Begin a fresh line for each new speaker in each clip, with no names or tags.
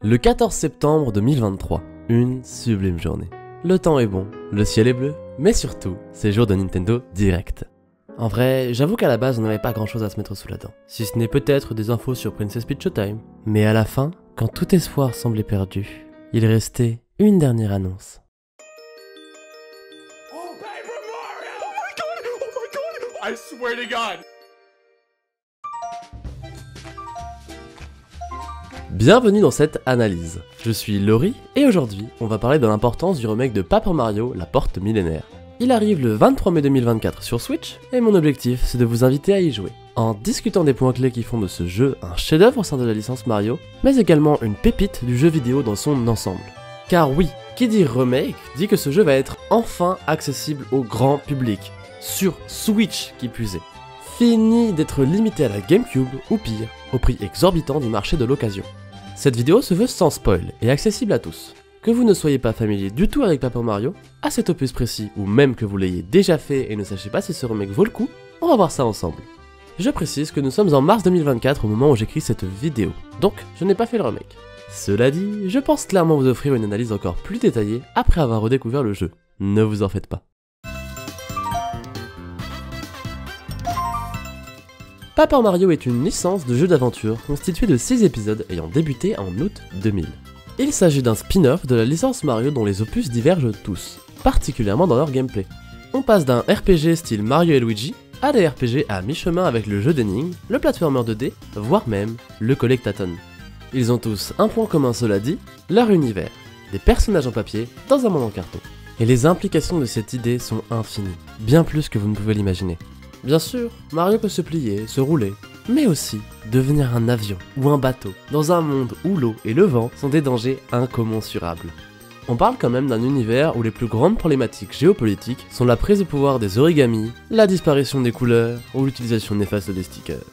Le 14 septembre 2023, une sublime journée. Le temps est bon, le ciel est bleu, mais surtout, c'est jour de Nintendo Direct. En vrai, j'avoue qu'à la base, on n'avait pas grand chose à se mettre sous la dent. Si ce n'est peut-être des infos sur Princess Peach Showtime. Mais à la fin, quand tout espoir semblait perdu, il restait une dernière annonce.
Oh, Paper Mario! Oh my god! I swear to God!
Bienvenue dans cette analyse. Je suis Laurie et aujourd'hui, on va parler de l'importance du remake de Paper Mario, la porte millénaire. Il arrive le 23 mai 2024 sur Switch et mon objectif c'est de vous inviter à y jouer. En discutant des points clés qui font de ce jeu un chef-d'œuvre au sein de la licence Mario, mais également une pépite du jeu vidéo dans son ensemble. Car oui, qui dit remake dit que ce jeu va être enfin accessible au grand public, sur Switch qui plus est. Fini d'être limité à la GameCube ou pire, au prix exorbitant du marché de l'occasion. Cette vidéo se veut sans spoil et accessible à tous. Que vous ne soyez pas familier du tout avec Paper Mario, à cet opus précis, ou même que vous l'ayez déjà fait et ne sachiez pas si ce remake vaut le coup, on va voir ça ensemble. Je précise que nous sommes en mars 2024 au moment où j'écris cette vidéo, donc je n'ai pas fait le remake. Cela dit, je pense clairement vous offrir une analyse encore plus détaillée après avoir redécouvert le jeu. Ne vous en faites pas. Paper Mario est une licence de jeu d'aventure constituée de 6 épisodes ayant débuté en août 2000. Il s'agit d'un spin-off de la licence Mario dont les opus divergent tous, particulièrement dans leur gameplay. On passe d'un RPG style Mario et Luigi à des RPG à mi-chemin avec le jeu d'énigmes, le platformer 2D, voire même le collectathon. Ils ont tous un point commun, cela dit, leur univers, des personnages en papier dans un monde en carton. Et les implications de cette idée sont infinies, bien plus que vous ne pouvez l'imaginer. Bien sûr, Mario peut se plier, se rouler, mais aussi devenir un avion ou un bateau, dans un monde où l'eau et le vent sont des dangers incommensurables. On parle quand même d'un univers où les plus grandes problématiques géopolitiques sont la prise de pouvoir des origamis, la disparition des couleurs ou l'utilisation néfaste des stickers.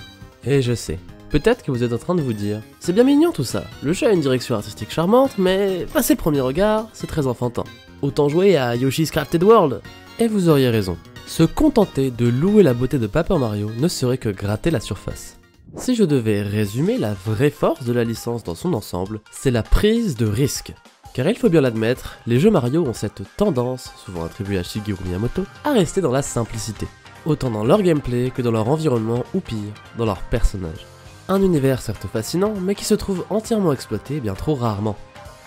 Et je sais, peut-être que vous êtes en train de vous dire, c'est bien mignon tout ça, le jeu a une direction artistique charmante, mais passé le premier regard, c'est très enfantin. Autant jouer à Yoshi's Crafted World. Et vous auriez raison. Se contenter de louer la beauté de Paper Mario ne serait que gratter la surface. Si je devais résumer la vraie force de la licence dans son ensemble, c'est la prise de risque. Car il faut bien l'admettre, les jeux Mario ont cette tendance, souvent attribuée à Shigeru Miyamoto, à rester dans la simplicité. Autant dans leur gameplay que dans leur environnement ou pire, dans leurs personnages. Un univers certes fascinant, mais qui se trouve entièrement exploité bien trop rarement.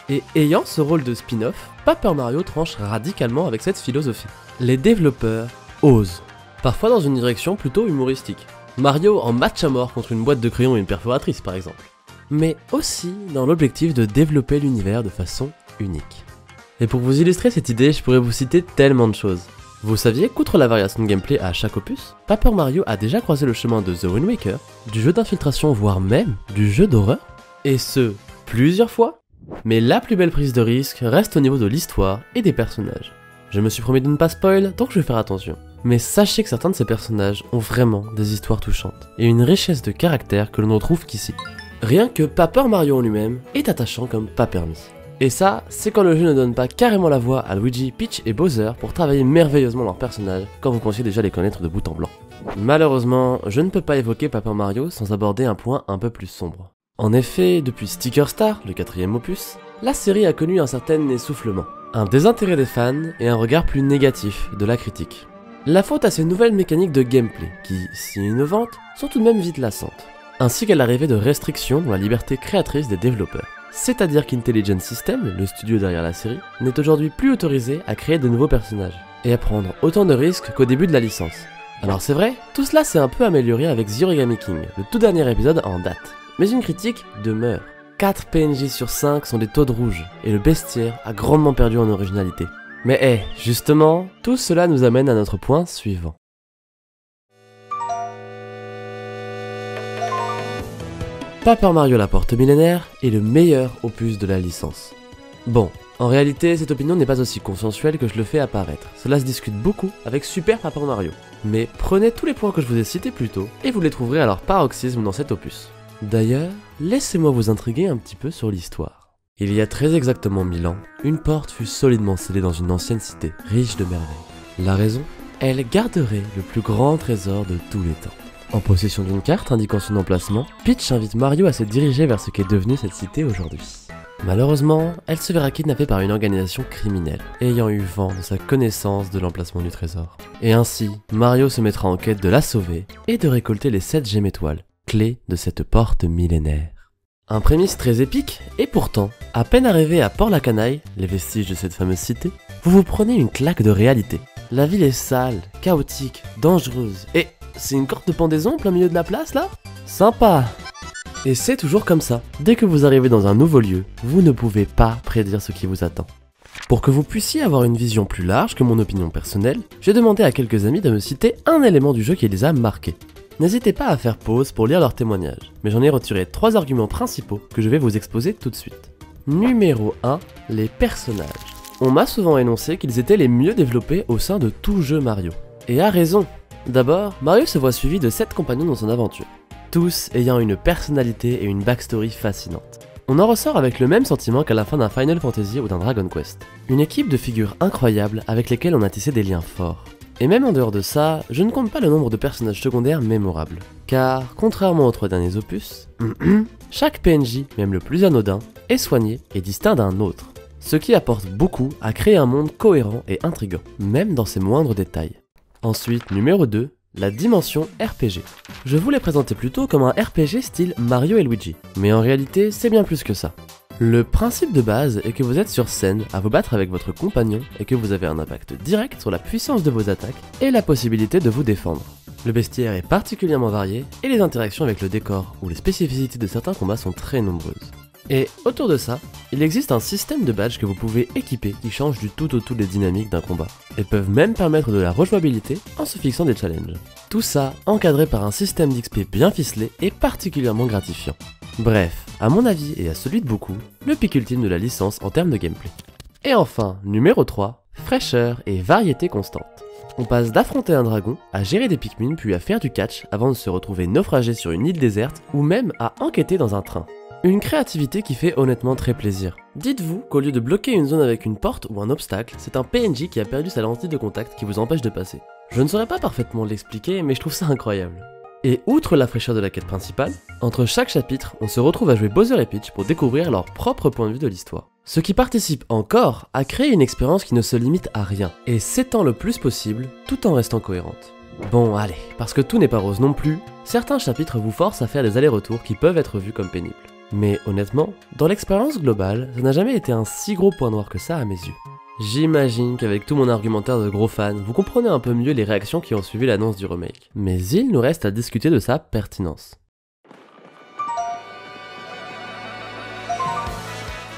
Et ayant ce rôle de spin-off, Paper Mario tranche radicalement avec cette philosophie. Les développeurs osent, parfois dans une direction plutôt humoristique. Mario en match à mort contre une boîte de crayons et une perforatrice par exemple. Mais aussi dans l'objectif de développer l'univers de façon unique. Et pour vous illustrer cette idée, je pourrais vous citer tellement de choses. Vous saviez qu'outre la variation de gameplay à chaque opus, Paper Mario a déjà croisé le chemin de The Wind Waker, du jeu d'infiltration voire même du jeu d'horreur, et ce, plusieurs fois. Mais la plus belle prise de risque reste au niveau de l'histoire et des personnages. Je me suis promis de ne pas spoil, donc je vais faire attention. Mais sachez que certains de ces personnages ont vraiment des histoires touchantes, et une richesse de caractère que l'on ne retrouve qu'ici. Rien que Paper Mario en lui-même est attachant comme pas permis. Et ça, c'est quand le jeu ne donne pas carrément la voix à Luigi, Peach et Bowser pour travailler merveilleusement leurs personnages, quand vous pensiez déjà les connaître de bout en blanc. Malheureusement, je ne peux pas évoquer Paper Mario sans aborder un point un peu plus sombre. En effet, depuis Sticker Star, le 4ème opus, la série a connu un certain essoufflement, un désintérêt des fans et un regard plus négatif de la critique. La faute à ces nouvelles mécaniques de gameplay qui, si innovantes, sont tout de même vite lassantes, ainsi qu'à l'arrivée de restrictions dans la liberté créatrice des développeurs. C'est-à-dire qu'Intelligent System, le studio derrière la série, n'est aujourd'hui plus autorisé à créer de nouveaux personnages, et à prendre autant de risques qu'au début de la licence. Alors c'est vrai, tout cela s'est un peu amélioré avec The Origami King, le tout dernier épisode en date. Mais une critique demeure. 4 PNJ sur 5 sont des taudes rouges, et le bestiaire a grandement perdu en originalité. Mais justement, tout cela nous amène à notre point suivant. Paper Mario la porte millénaire est le meilleur opus de la licence. Bon, en réalité, cette opinion n'est pas aussi consensuelle que je le fais apparaître. Cela se discute beaucoup avec Super Paper Mario. Mais prenez tous les points que je vous ai cités plus tôt, et vous les trouverez à leur paroxysme dans cet opus. D'ailleurs, laissez-moi vous intriguer un petit peu sur l'histoire. Il y a très exactement 1000 ans, une porte fut solidement scellée dans une ancienne cité, riche de merveilles. La raison ? Elle garderait le plus grand trésor de tous les temps. En possession d'une carte indiquant son emplacement, Peach invite Mario à se diriger vers ce qu'est devenue cette cité aujourd'hui. Malheureusement, elle se verra kidnappée par une organisation criminelle, ayant eu vent de sa connaissance de l'emplacement du trésor. Et ainsi, Mario se mettra en quête de la sauver et de récolter les 7 gemmes étoiles, clés de cette porte millénaire. Un prémisse très épique, et pourtant, à peine arrivé à Port-la-Canaille, les vestiges de cette fameuse cité, vous vous prenez une claque de réalité. La ville est sale, chaotique, dangereuse, et c'est une corde de pendaison en plein milieu de la place là ? Sympa! Et c'est toujours comme ça, dès que vous arrivez dans un nouveau lieu, vous ne pouvez pas prédire ce qui vous attend. Pour que vous puissiez avoir une vision plus large que mon opinion personnelle, j'ai demandé à quelques amis de me citer un élément du jeu qui les a marqués. N'hésitez pas à faire pause pour lire leurs témoignages, mais j'en ai retiré 3 arguments principaux que je vais vous exposer tout de suite. Numéro 1, les personnages. On m'a souvent énoncé qu'ils étaient les mieux développés au sein de tout jeu Mario. Et à raison. D'abord, Mario se voit suivi de 7 compagnons dans son aventure, tous ayant une personnalité et une backstory fascinante. On en ressort avec le même sentiment qu'à la fin d'un Final Fantasy ou d'un Dragon Quest. Une équipe de figures incroyables avec lesquelles on a tissé des liens forts. Et même en dehors de ça, je ne compte pas le nombre de personnages secondaires mémorables. Car, contrairement aux 3 derniers opus, chaque PNJ, même le plus anodin, est soigné et distinct d'un autre. Ce qui apporte beaucoup à créer un monde cohérent et intriguant, même dans ses moindres détails. Ensuite, numéro 2, la dimension RPG. Je vous l'ai présenté plutôt comme un RPG style Mario et Luigi, mais en réalité c'est bien plus que ça. Le principe de base est que vous êtes sur scène à vous battre avec votre compagnon et que vous avez un impact direct sur la puissance de vos attaques et la possibilité de vous défendre. Le bestiaire est particulièrement varié et les interactions avec le décor ou les spécificités de certains combats sont très nombreuses. Et autour de ça, il existe un système de badges que vous pouvez équiper qui change du tout au tout les dynamiques d'un combat, et peuvent même permettre de la rejouabilité en se fixant des challenges. Tout ça encadré par un système d'XP bien ficelé et particulièrement gratifiant. Bref, à mon avis et à celui de beaucoup, le pic ultime de la licence en termes de gameplay. Et enfin, numéro 3, fraîcheur et variété constante. On passe d'affronter un dragon, à gérer des Pikmin puis à faire du catch avant de se retrouver naufragé sur une île déserte ou même à enquêter dans un train. Une créativité qui fait honnêtement très plaisir. Dites-vous qu'au lieu de bloquer une zone avec une porte ou un obstacle, c'est un PNJ qui a perdu sa lentille de contact qui vous empêche de passer. Je ne saurais pas parfaitement l'expliquer, mais je trouve ça incroyable. Et outre la fraîcheur de la quête principale, entre chaque chapitre, on se retrouve à jouer Bowser et Peach pour découvrir leur propre point de vue de l'histoire. Ce qui participe encore à créer une expérience qui ne se limite à rien, et s'étend le plus possible, tout en restant cohérente. Bon allez, parce que tout n'est pas rose non plus, certains chapitres vous forcent à faire des allers-retours qui peuvent être vus comme pénibles. Mais honnêtement, dans l'expérience globale, ça n'a jamais été un si gros point noir que ça à mes yeux. J'imagine qu'avec tout mon argumentaire de gros fan, vous comprenez un peu mieux les réactions qui ont suivi l'annonce du remake. Mais il nous reste à discuter de sa pertinence.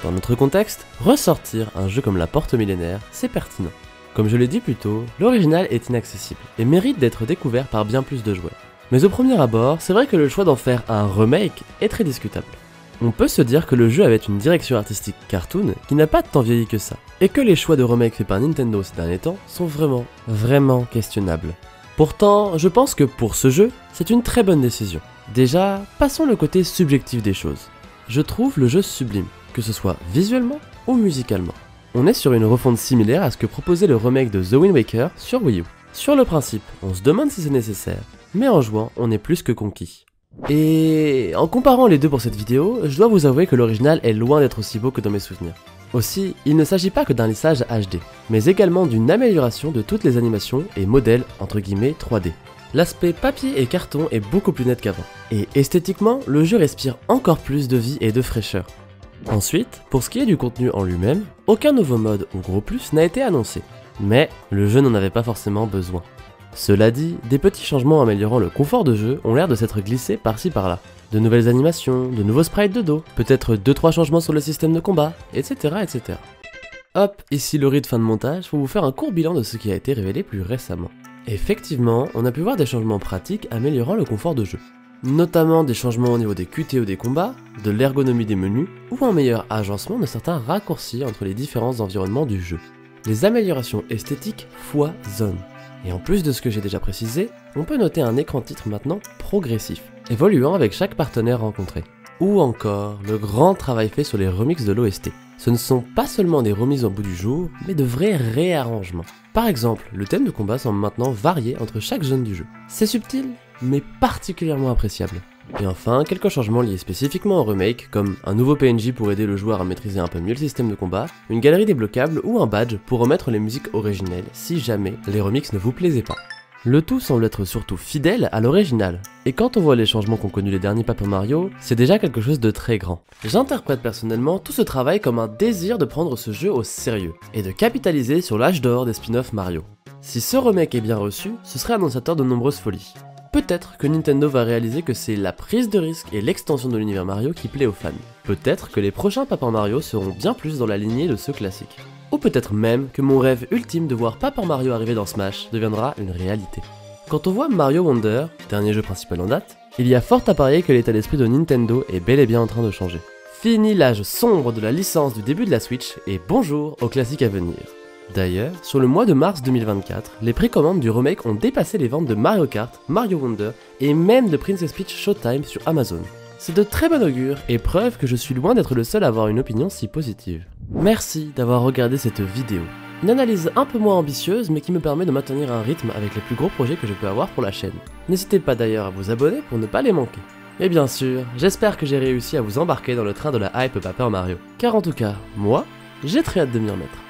Dans notre contexte, ressortir un jeu comme la Porte Millénaire, c'est pertinent. Comme je l'ai dit plus tôt, l'original est inaccessible et mérite d'être découvert par bien plus de joueurs. Mais au premier abord, c'est vrai que le choix d'en faire un remake est très discutable. On peut se dire que le jeu avait une direction artistique cartoon qui n'a pas tant vieilli que ça, et que les choix de remake faits par Nintendo ces derniers temps sont vraiment questionnables. Pourtant, je pense que pour ce jeu, c'est une très bonne décision. Déjà, passons le côté subjectif des choses. Je trouve le jeu sublime, que ce soit visuellement ou musicalement. On est sur une refonte similaire à ce que proposait le remake de The Wind Waker sur Wii U. Sur le principe, on se demande si c'est nécessaire, mais en jouant, on est plus que conquis. Et en comparant les deux pour cette vidéo, je dois vous avouer que l'original est loin d'être aussi beau que dans mes souvenirs. Aussi, il ne s'agit pas que d'un lissage HD, mais également d'une amélioration de toutes les animations et modèles entre guillemets 3D. L'aspect papier et carton est beaucoup plus net qu'avant, et esthétiquement, le jeu respire encore plus de vie et de fraîcheur. Ensuite, pour ce qui est du contenu en lui-même, aucun nouveau mode ou gros plus n'a été annoncé, mais le jeu n'en avait pas forcément besoin. Cela dit, des petits changements améliorant le confort de jeu ont l'air de s'être glissés par-ci par-là. De nouvelles animations, de nouveaux sprites de dos, peut-être 2-3 changements sur le système de combat, etc. etc. Hop, ici le de fin de montage pour vous faire un court bilan de ce qui a été révélé plus récemment. Effectivement, on a pu voir des changements pratiques améliorant le confort de jeu. Notamment des changements au niveau des QTE des combats, de l'ergonomie des menus, ou un meilleur agencement de certains raccourcis entre les différents environnements du jeu. Les améliorations esthétiques foisonnent. Et en plus de ce que j'ai déjà précisé, on peut noter un écran titre maintenant progressif, évoluant avec chaque partenaire rencontré. Ou encore, le grand travail fait sur les remixes de l'OST. Ce ne sont pas seulement des remises au bout du jour, mais de vrais réarrangements. Par exemple, le thème de combat semble maintenant varier entre chaque zone du jeu. C'est subtil, mais particulièrement appréciable. Et enfin, quelques changements liés spécifiquement au remake, comme un nouveau PNJ pour aider le joueur à maîtriser un peu mieux le système de combat, une galerie débloquable ou un badge pour remettre les musiques originelles si jamais les remixes ne vous plaisaient pas. Le tout semble être surtout fidèle à l'original, et quand on voit les changements qu'ont connus les derniers Paper Mario, c'est déjà quelque chose de très grand. J'interprète personnellement tout ce travail comme un désir de prendre ce jeu au sérieux, et de capitaliser sur l'âge d'or des spin-offs Mario. Si ce remake est bien reçu, ce serait annonciateur de nombreuses folies. Peut-être que Nintendo va réaliser que c'est la prise de risque et l'extension de l'univers Mario qui plaît aux fans. Peut-être que les prochains Paper Mario seront bien plus dans la lignée de ceux classiques. Ou peut-être même que mon rêve ultime de voir Paper Mario arriver dans Smash deviendra une réalité. Quand on voit Mario Wonder, dernier jeu principal en date, il y a fort à parier que l'état d'esprit de Nintendo est bel et bien en train de changer. Fini l'âge sombre de la licence du début de la Switch et bonjour aux classiques à venir. D'ailleurs, sur le mois de mars 2024, les précommandes du remake ont dépassé les ventes de Mario Kart, Mario Wonder et même de Princess Peach Showtime sur Amazon. C'est de très bon augure et preuve que je suis loin d'être le seul à avoir une opinion si positive. Merci d'avoir regardé cette vidéo. Une analyse un peu moins ambitieuse mais qui me permet de maintenir un rythme avec les plus gros projets que je peux avoir pour la chaîne. N'hésitez pas d'ailleurs à vous abonner pour ne pas les manquer. Et bien sûr, j'espère que j'ai réussi à vous embarquer dans le train de la hype Paper Mario. Car en tout cas, moi, j'ai très hâte de m'y remettre.